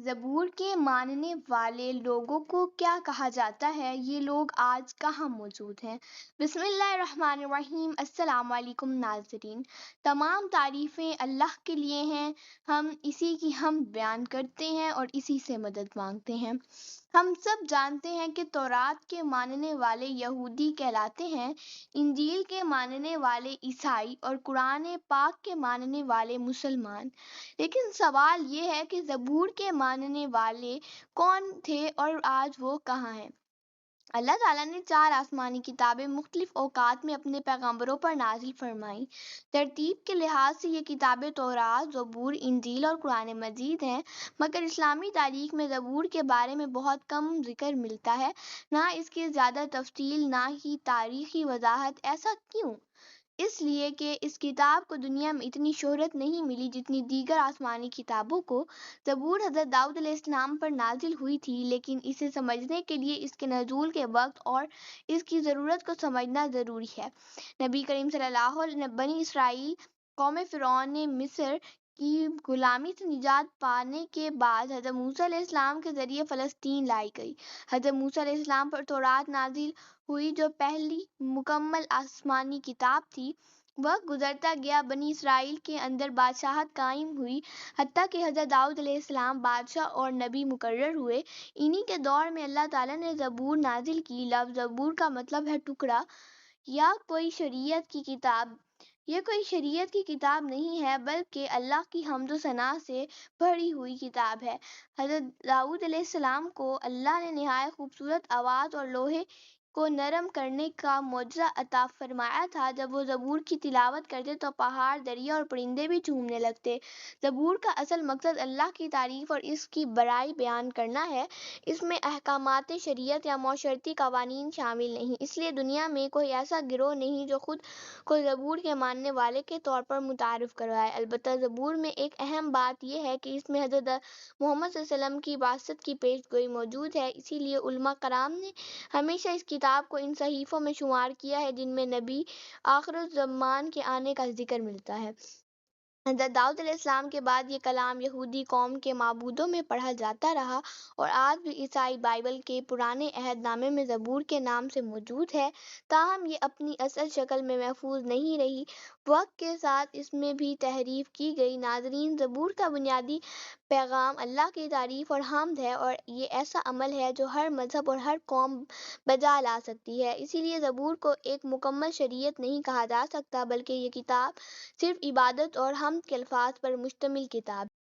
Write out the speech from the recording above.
زبور کے ماننے والے لوگوں کو کیا کہا جاتا ہے؟ یہ لوگ آج کہاں موجود ہیں؟ بسم اللہ الرحمن الرحیم۔ السلام علیکم ناظرین، تمام تعریفیں اللہ کے لیے ہیں۔ ہم اسی کی حمد بیان کرتے ہیں اور اسی سے مدد مانگتے ہیں۔ ہم سب جانتے ہیں کہ تورات کے ماننے والے یہودی کہلاتے ہیں، انجیل کے ماننے والے عیسائی اور قرآن پاک کے ماننے والے مسلمان۔ لیکن سوال یہ ہے کہ زبور کے ماننے والے کون تھے اور آج وہ کہاں ہیں؟ اللہ تعالیٰ نے 4 آسمانی کتابیں مختلف اوقات میں اپنے پیغمبروں پر نازل فرمائیں۔ ترتیب کے لحاظ سے یہ کتابیں تورات، زبور، انجیل اور قرآن مجید ہیں، مگر اسلامی تاریخ میں زبور کے بارے میں بہت کم ذکر ملتا ہے، نہ اس کی زیادہ تفصیل، نہ ہی تاریخی وضاحت۔ ایسا کیوں؟ اس لیے کہ اس کتاب کو دنیا میں اتنی شہرت نہیں ملی جتنی دیگر آسمانی کتابوں کو۔ زبور حضرت داؤد علیہ السلام پر نازل ہوئی تھی، لیکن اسے سمجھنے کے لیے اس کے نزول کے وقت اور اس کی ضرورت کو سمجھنا ضروری ہے۔ نبی کریم صلی اللہ علیہ وسلم بنی اسرائیل قوم فرعون مصر کی غلامی سے نجات پانے کے بعد حضرت موسیٰ علیہ السلام کے ذریعے فلسطین لائی گئی۔ حضرت موسیٰ علیہ السلام پر تورات نازل ہوئی، جو پہلی مکمل آسمانی کتاب تھی۔ وقت گزرتا گیا، بنی اسرائیل کے اندر بادشاہت قائم ہوئی، حتیٰ کہ حضرت داؤد علیہ السلام بادشاہ اور نبی مقرر ہوئے۔ انہی کے دور میں اللہ تعالیٰ نے زبور نازل کی۔ لفظ زبور کا مطلب ہے ٹکڑا یا کوئی شریعت کی کتاب۔ یہ کوئی شریعت کی کتاب نہیں ہے، بلکہ اللہ کی حمد و ثنا سے بھری ہوئی کتاب ہے۔ حضرت داؤد علیہ السلام کو اللہ نے نہایت خوبصورت آواز اور لوحے کو نرم کرنے کا معجزہ عطا فرمایا تھا۔ جب وہ زبور کی تلاوت کرتے تو پہاڑ، دریا اور پرندے بھی جھومنے لگتے۔ زبور کا اصل مقصد اللہ کی تعریف اور اس کی بڑائی بیان کرنا ہے۔ اس میں احکامات شریعت یا معاشرتی قوانین شامل نہیں۔ اس لیے دنیا میں کوئی ایسا گروہ نہیں جو خود کو زبور کے ماننے والے کے طور پر متعارف کروائے۔ البتہ زبور میں ایک اہم بات یہ ہے کہ اس میں حضرت محمد صلی اللہ علیہ وسلم کی بعثت کی پیش گوئی موجود ہے۔ اسی لیے علماء کرام نے ہمیشہ اس کتاب کو ان صحیفوں میں شمار کیا ہے جن میں نبی آخر الزمان کے آنے کا ذکر ملتا ہے۔ حضرت داؤد علیہ السلام کے بعد یہ کلام یہودی قوم کے معبودوں میں پڑھا جاتا رہا اور آج بھی عیسائی بائبل کے پرانے عہد نامے میں زبور کے نام سے موجود ہے، تاہم یہ اپنی اصل شکل میں محفوظ نہیں رہی۔ وقت کے ساتھ اس میں بھی تحریف کی گئی۔ ناظرین، زبور کا بنیادی پیغام اللہ کی تعریف اور حمد ہے، اور یہ ایسا عمل ہے جو ہر مذہب اور ہر قوم بجا لا سکتی ہے۔ اسی لیے زبور کو ایک مکمل شریعت نہیں کہا جا سکتا، بلکہ یہ کتاب صرف عبادت اور حمد کے الفاظ پر مشتمل کتاب ہے۔